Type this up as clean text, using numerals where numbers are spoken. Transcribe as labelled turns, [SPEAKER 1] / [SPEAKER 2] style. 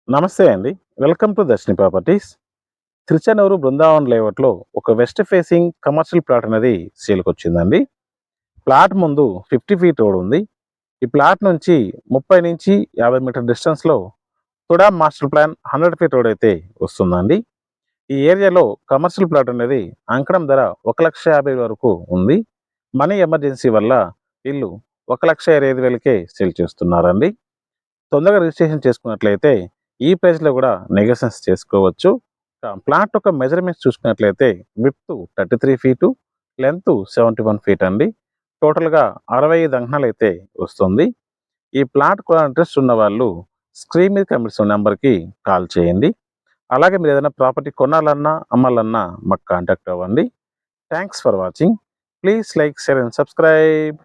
[SPEAKER 1] నమస్తే అండి. Welcome to Darshini properties. Tiruchanur Brindavan లేఅవుట్‌లో ఒక వెస్ట్ ఫేసింగ్ కమర్షియల్ ప్లాట్ అనేది సేల్‌కొచ్చిందండి. ప్లాట్ ముందు 50 ఫీట్ రోడ్ ఉంది. ఈ ప్లాట్ నుంచి 30-50 మీటర్ డిస్టెన్స్‌లో TUDA master plan 100 feet road అయితే వస్తుందండి. ఈ ఏరియాలో కమర్షియల్ ప్లాట్ అనేది అంకణం ధర 1,50,000 వరకు ఉంది. మనీ ఎమర్జెన్సీ వల్ల ఇల్లు 1,25,000కే సేల్ చేస్తున్నారండి. తొందరగా రిజిస్ట్రేషన్ చేసుకున్నట్లయితే ఈ ప్రైస్‌లో కూడా నెగోషియేషన్స్ చేసుకోవచ్చు. ప్లాట్ యొక్క మెజర్‌మెంట్స్ చూసుకున్నట్లయితే విడ్త్ 33 ఫీటు, లెంగ్త్ 71 ఫీట్ అండి. టోటల్‌గా 65 అంకణాలైతే వస్తుంది. ఈ ప్లాట్ కొనాలని ఇంట్రెస్ట్ ఉన్న వాళ్ళు స్క్రీన్ మీద కనిపిస్తున్న నంబర్‌కి కాల్ చేయండి. అలాగే మీరు ఏదైనా ప్రాపర్టీ కొనాలన్నా, అమ్మాలన్నా మాకు కాంటాక్ట్ అవ్వండి. Thanks for watching. Please like, share and subscribe.